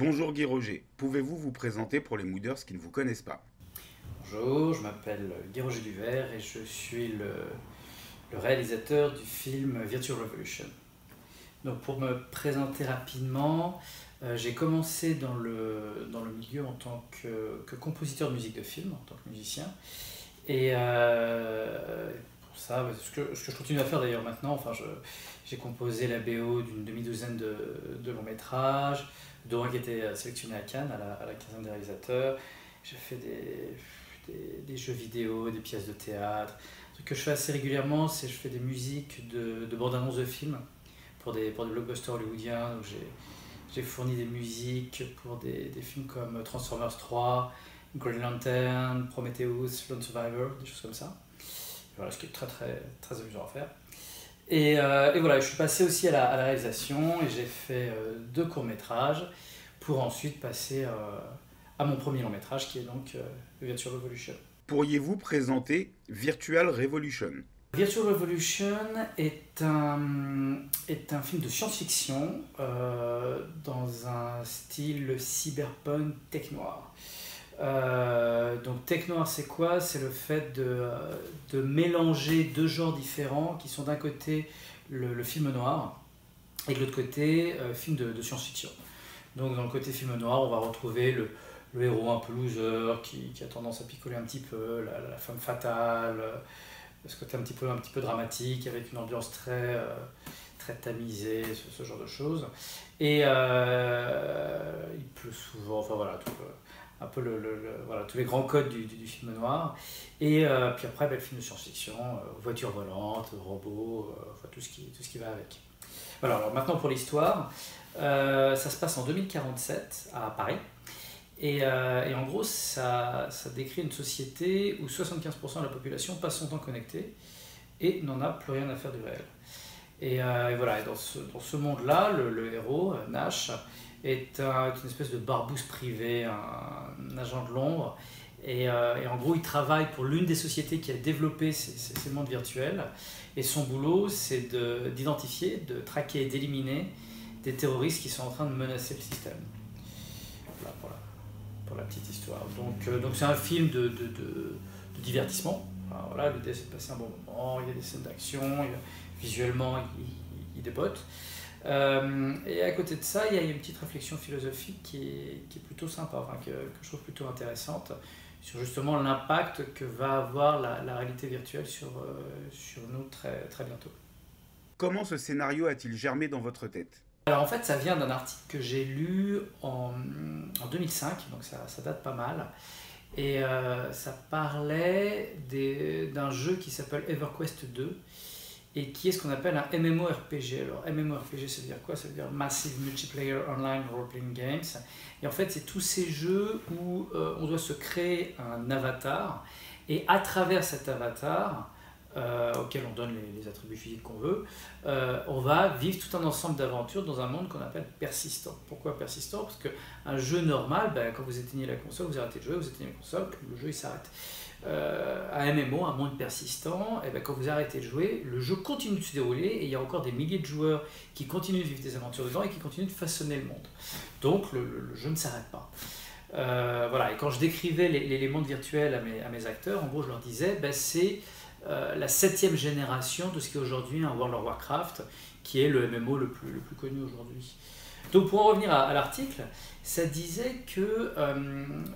Bonjour Guy Roger, pouvez-vous vous présenter pour les mooders qui ne vous connaissent pas? Bonjour, je m'appelle Guy Roger Duvert et je suis le réalisateur du film Virtual Revolution. Donc pour me présenter rapidement, j'ai commencé dans le milieu en tant que compositeur de musique de film, en tant que musicien. Et pour ça, ce que je continue à faire d'ailleurs maintenant, j'ai composé la BO d'une demi-douzaine de longs métrages, dont un qui était sélectionné à Cannes, à la quinzaine des réalisateurs. J'ai fait des jeux vidéo, des pièces de théâtre. Ce que je fais assez régulièrement, c'est que je fais des musiques de bandes-annonces de films pour des blockbusters hollywoodiens. Donc j'ai fourni des musiques pour des films comme Transformers 3, Green Lantern, Prometheus, Lone Survivor, des choses comme ça. Voilà, ce qui est très très très amusant à faire. Et voilà, je suis passé aussi à la réalisation et j'ai fait deux courts-métrages pour ensuite passer à mon premier long-métrage qui est donc Virtual Revolution. Pourriez-vous présenter Virtual Revolution? Virtual Revolution est un film de science-fiction dans un style cyberpunk tech-noir. Donc tech-noir c'est quoi? C'est le fait de mélanger deux genres différents qui sont d'un côté le film noir et de l'autre côté film de science-fiction. Donc dans le côté film noir on va retrouver le héros un peu loser qui a tendance à picoler un petit peu, la femme fatale, ce côté un petit peu dramatique avec une ambiance très tamisée, ce genre de choses. Et il pleut souvent, enfin voilà, un peu voilà, tous les grands codes du film noir. Et puis après, le film de science-fiction, voitures volantes, robots, enfin, tout ce qui va avec. Voilà, alors maintenant pour l'histoire, ça se passe en 2047 à Paris. Et en gros, ça décrit une société où 75% de la population passe son temps connectée et n'en a plus rien à faire du réel. Et voilà, et dans ce monde-là, le héros, Nash, est une espèce de barbouze privé, un agent de l'ombre. Et en gros, il travaille pour l'une des sociétés qui a développé ces mondes virtuels. Et son boulot, c'est d'identifier, de traquer et d'éliminer des terroristes qui sont en train de menacer le système. Voilà, pour la petite histoire. Donc c'est un film de divertissement. Enfin, voilà, l'idée c'est de passer un bon moment, il y a des scènes d'action, visuellement il dépote. Et à côté de ça, il y a une petite réflexion philosophique qui est plutôt sympa, enfin, que je trouve plutôt intéressante, sur justement l'impact que va avoir la réalité virtuelle sur nous très, très bientôt. Comment ce scénario a-t-il germé dans votre tête? Alors en fait, ça vient d'un article que j'ai lu en 2005, donc ça date pas mal. Et ça parlait d'un jeu qui s'appelle EverQuest 2 et qui est ce qu'on appelle un MMORPG. Alors MMORPG, ça veut dire quoi? Ça veut dire Massive Multiplayer Online Role-Playing Games. Et en fait, c'est tous ces jeux où on doit se créer un avatar et à travers cet avatar, auquel on donne les attributs physiques qu'on veut, on va vivre tout un ensemble d'aventures dans un monde qu'on appelle persistant. Pourquoi persistant? Parce qu'un jeu normal, quand vous éteignez la console, vous arrêtez de jouer, vous éteignez la console, le jeu il s'arrête. Un MMO, un monde persistant, et quand vous arrêtez de jouer, le jeu continue de se dérouler et il y a encore des milliers de joueurs qui continuent de vivre des aventures dedans et qui continuent de façonner le monde. Donc le jeu ne s'arrête pas. Voilà, et quand je décrivais les mondes virtuels à mes acteurs, en gros je leur disais, c'est la 7e génération de ce qui est aujourd'hui un World of Warcraft, qui est le MMO le plus connu aujourd'hui. Donc pour en revenir à l'article, ça disait que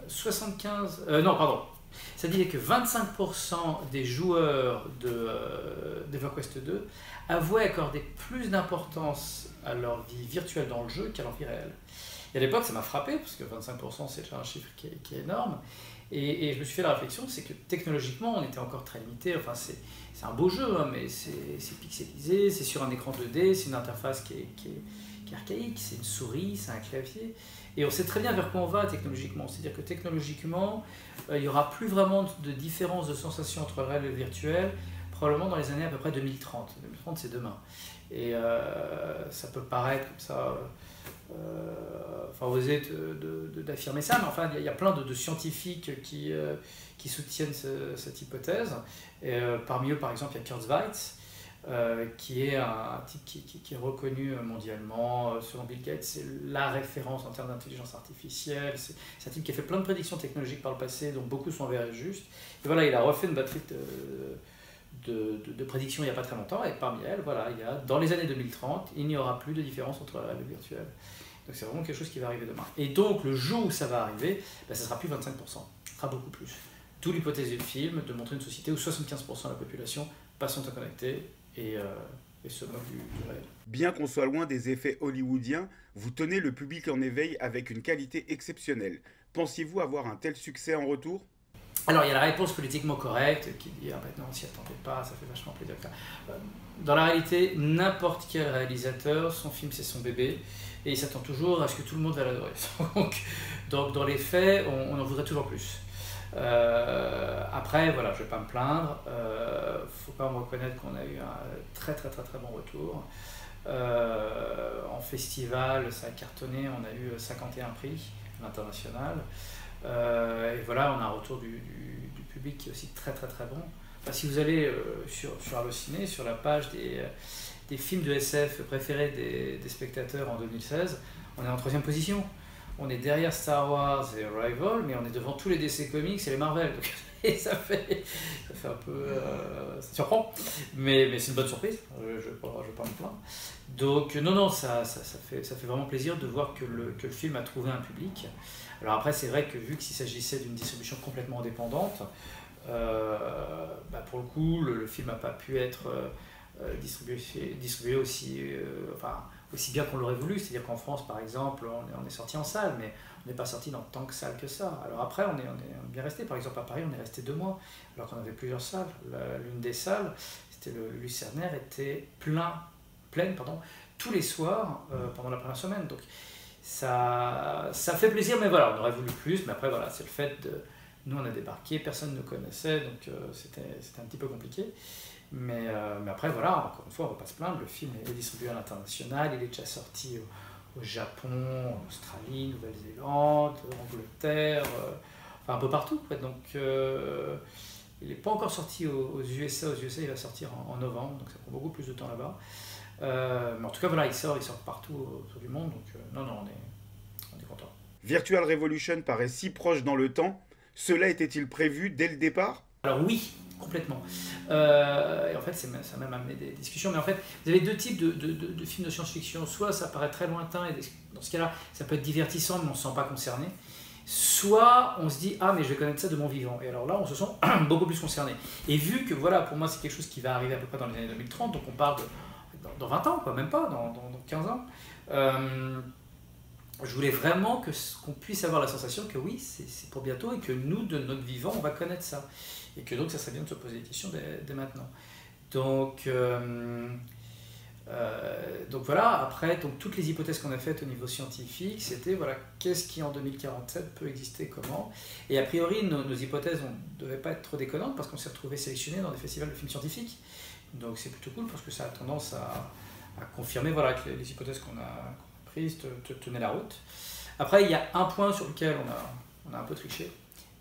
25% des joueurs d'EverQuest 2 avouaient accorder plus d'importance à leur vie virtuelle dans le jeu qu'à leur vie réelle. Et à l'époque, ça m'a frappé, parce que 25% c'est déjà un chiffre qui est énorme. Et je me suis fait la réflexion, c'est que technologiquement, on était encore très limité. Enfin, c'est un beau jeu, hein, mais c'est pixelisé, c'est sur un écran 2D, c'est une interface qui est archaïque, c'est une souris, c'est un clavier. Et on sait très bien vers quoi on va technologiquement. C'est-à-dire que technologiquement, il n'y aura plus vraiment de différence de sensation entre le réel et le virtuel, probablement dans les années à peu près 2030. 2030, c'est demain. Et ça peut paraître comme ça... enfin, oser d'affirmer ça, mais enfin, il y a plein de scientifiques qui soutiennent cette hypothèse. Et, parmi eux, par exemple, il y a Kurzweil, qui est un type qui est reconnu mondialement. Selon Bill Gates, c'est la référence en termes d'intelligence artificielle. C'est un type qui a fait plein de prédictions technologiques par le passé, dont beaucoup sont avérées justes. Et voilà, il a refait une batterie de prédictions il n'y a pas très longtemps, et parmi elles, voilà, il y a, dans les années 2030, il n'y aura plus de différence entre la réalité virtuelle. Donc c'est vraiment quelque chose qui va arriver demain. Et donc le jour où ça va arriver, ben, ça sera plus 25%, ça sera beaucoup plus. D'où l'hypothèse du film de montrer une société où 75% de la population passe son temps connecté et se moque du réel. Bien qu'on soit loin des effets hollywoodiens, vous tenez le public en éveil avec une qualité exceptionnelle. Pensiez-vous avoir un tel succès en retour? Alors il y a la réponse politiquement correcte qui dit ah ben non, on s'y attendait pas, ça fait vachement plaisir. Dans la réalité, n'importe quel réalisateur, son film c'est son bébé et il s'attend toujours à ce que tout le monde va l'adorer. Donc dans les faits, on en voudrait toujours plus. Après, voilà, je vais pas me plaindre. Faut pas me reconnaître qu'on a eu un très bon retour. En festival, ça a cartonné, on a eu 51 prix à l'international. Et voilà, on a un retour du public qui est aussi très bon. Enfin, si vous allez sur Allociné, sur la page des films de SF préférés des spectateurs en 2016, on est en 3e position. On est derrière Star Wars et Arrival, mais on est devant tous les DC Comics et les Marvel. Donc, et ça fait un peu... ça surprend, mais c'est une bonne surprise, je ne vais pas me plaindre. Donc non, ça fait vraiment plaisir de voir que le film a trouvé un public. Alors après, c'est vrai que vu qu'il s'agissait d'une distribution complètement indépendante, pour le coup, le film n'a pas pu être distribué aussi bien qu'on l'aurait voulu. C'est-à-dire qu'en France, par exemple, on est sorti en salle, mais on n'est pas sorti dans tant de salles que ça. Alors après, on est bien resté. Par exemple, à Paris, on est resté 2 mois, alors qu'on avait plusieurs salles. L'une des salles, c'était le Lucernaire, était pleine tous les soirs pendant la première semaine. Donc ça fait plaisir, mais voilà, on aurait voulu plus. Mais après, voilà, c'est le fait de... Nous, on a débarqué, personne ne nous connaissait, donc c'était un petit peu compliqué. Mais après, voilà, encore une fois, on ne va pas se plaindre. Le film est distribué à l'international, il est déjà sorti au Japon, en Australie, Nouvelle-Zélande, Angleterre, enfin un peu partout. Donc, il n'est pas encore sorti aux USA. Aux USA, il va sortir en novembre, donc ça prend beaucoup plus de temps là-bas. Mais en tout cas, voilà, il sort partout autour du monde. Donc, non, on est content. Virtual Revolution paraît si proche dans le temps. Cela était-il prévu dès le départ? Alors oui, complètement. Et en fait, ça a même amené des discussions. Mais en fait, vous avez 2 types de films de science-fiction. Soit ça paraît très lointain, et dans ce cas-là, ça peut être divertissant, mais on ne se sent pas concerné. Soit on se dit, ah mais je vais connaître ça de mon vivant. Et alors là, on se sent beaucoup plus concerné. Et vu que, voilà, pour moi, c'est quelque chose qui va arriver à peu près dans les années 2030, donc on parle dans 20 ans, quoi, même pas, dans 15 ans. Je voulais vraiment qu'on puisse avoir la sensation que oui, c'est pour bientôt et que nous, de notre vivant, on va connaître ça. Et que donc, ça serait bien de se poser des questions dès maintenant. Donc voilà, après, donc, toutes les hypothèses qu'on a faites au niveau scientifique, c'était voilà, qu'est-ce qui en 2047 peut exister, comment. Et a priori, nos hypothèses ne devaient pas être trop déconnantes parce qu'on s'est retrouvés sélectionnés dans des festivals de films scientifiques. Donc c'est plutôt cool parce que ça a tendance à confirmer voilà, que les hypothèses qu'on a prises tenaient la route. Après, il y a un point sur lequel on a un peu triché,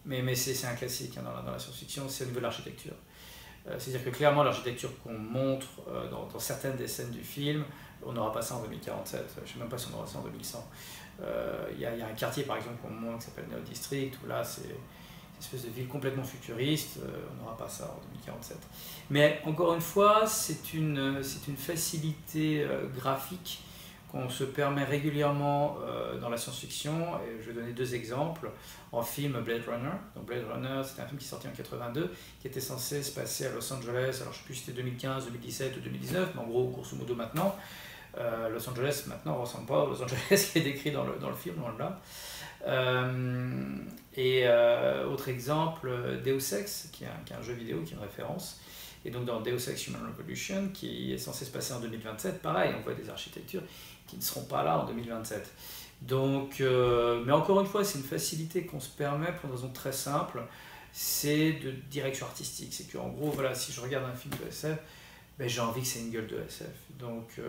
mais c'est un classique hein, dans la science-fiction, c'est au niveau de l'architecture. C'est-à-dire que clairement, l'architecture qu'on montre dans certaines des scènes du film, on n'aura pas ça en 2047, je ne sais même pas si on aura ça en 2100. Il y a un quartier par exemple qu'on montre qui s'appelle Neo District, où là c'est une espèce de ville complètement futuriste, on n'aura pas ça en 2047. Mais encore une fois, c'est une facilité graphique qu'on se permet régulièrement dans la science-fiction. Et je vais donner 2 exemples. En film Blade Runner. Donc Blade Runner, c'était un film qui est sorti en 82, qui était censé se passer à Los Angeles. Alors je ne sais plus si c'était 2015, 2017 ou 2019, mais en gros, grosso modo maintenant. Los Angeles maintenant ne ressemble pas à Los Angeles qui est décrit dans le film, loin de là. Autre exemple, Deus Ex, qui est un jeu vidéo, qui est une référence. Et donc dans Deus Ex Human Revolution, qui est censé se passer en 2027, pareil, on voit des architectures qui ne seront pas là en 2027. Donc, mais encore une fois, c'est une facilité qu'on se permet pour une raison très simple, c'est de direction artistique. C'est qu'en gros, voilà, si je regarde un film de SF, ben, j'ai envie que c'est une gueule de SF. Donc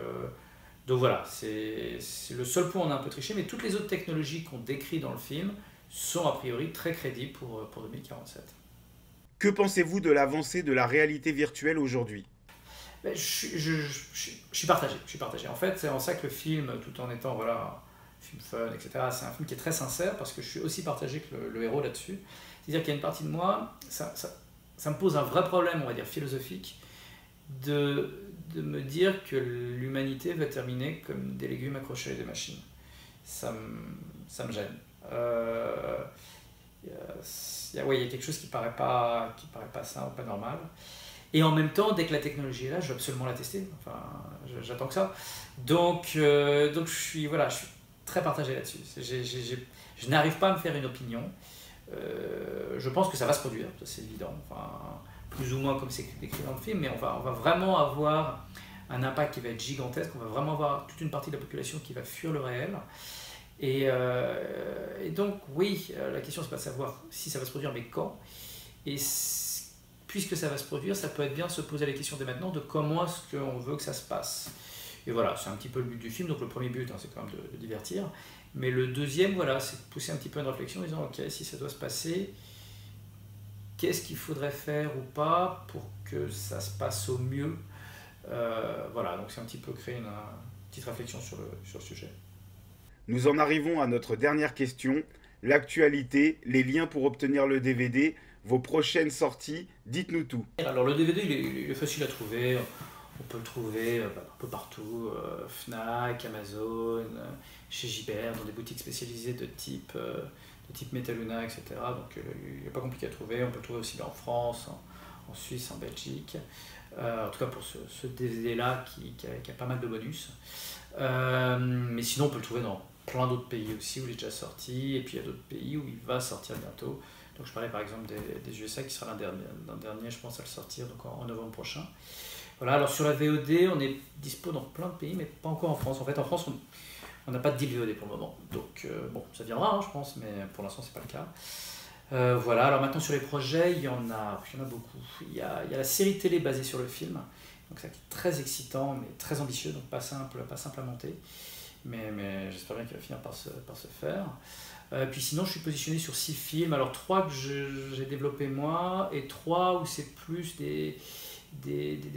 voilà, c'est le seul point où on a un peu triché, mais toutes les autres technologies qu'on décrit dans le film sont a priori très crédibles pour 2047. Que pensez-vous de l'avancée de la réalité virtuelle aujourd'hui? Ben, je suis partagé. Je suis partagé. En fait, c'est en ça que le film, tout en étant voilà, un film fun, etc., c'est un film qui est très sincère parce que je suis aussi partagé que le héros là-dessus. C'est-à-dire qu'il y a une partie de moi, ça me pose un vrai problème, on va dire, philosophique, de me dire que l'humanité va terminer comme des légumes accrochés à des machines. Ça me gêne. Ouais, il y a quelque chose qui paraît pas sain ou pas normal. Et en même temps, dès que la technologie est là, je veux absolument la tester. Enfin, j'attends que ça. Donc voilà, je suis très partagé là-dessus. Je n'arrive pas à me faire une opinion. Je pense que ça va se produire, c'est évident. Enfin, plus ou moins comme c'est décrit dans le film, mais on va vraiment avoir un impact qui va être gigantesque. On va vraiment avoir toute une partie de la population qui va fuir le réel. Et donc, oui, la question, c'est pas de savoir si ça va se produire, mais quand. Et puisque ça va se produire, ça peut être bien de se poser la question dès maintenant de comment est-ce qu'on veut que ça se passe. Et voilà, c'est un petit peu le but du film. Donc le premier but, hein, c'est quand même de divertir. Mais le deuxième, voilà, c'est de pousser un petit peu une réflexion en disant, ok, si ça doit se passer, qu'est-ce qu'il faudrait faire ou pas pour que ça se passe au mieux. Voilà, donc c'est un petit peu créer une petite réflexion sur le sujet. Nous en arrivons à notre dernière question. L'actualité, les liens pour obtenir le DVD, vos prochaines sorties, dites-nous tout. Alors le DVD, il est facile à trouver. On peut le trouver un peu partout, Fnac, Amazon, chez Gibert, dans des boutiques spécialisées de type Metaluna, etc. Donc il n'est pas compliqué à trouver. On peut le trouver aussi en France, en Suisse, en Belgique. En tout cas pour ce DVD-là qui a pas mal de bonus. Mais sinon on peut le trouver dans plein d'autres pays aussi où il est déjà sorti. Et puis il y a d'autres pays où il va sortir bientôt. Donc je parlais par exemple des USA qui sera l'un dernier, je pense, à le sortir donc en novembre prochain. Voilà, alors sur la VOD, on est dispo dans plein de pays, mais pas encore en France. En fait, en France, on n'a pas de deal VOD pour le moment. Donc, bon, ça viendra, hein, je pense, mais pour l'instant, c'est pas le cas. Voilà, alors maintenant sur les projets, il y en a beaucoup. Il y a la série télé basée sur le film, donc ça qui est très excitant, mais très ambitieux, donc pas simple à monter. Mais j'espère bien qu'il va finir par se faire. Puis sinon, je suis positionné sur 6 films. Alors 3 que j'ai développés moi, et 3 où c'est plus des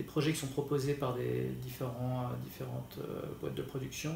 projets qui sont proposés par différentes boîtes de production.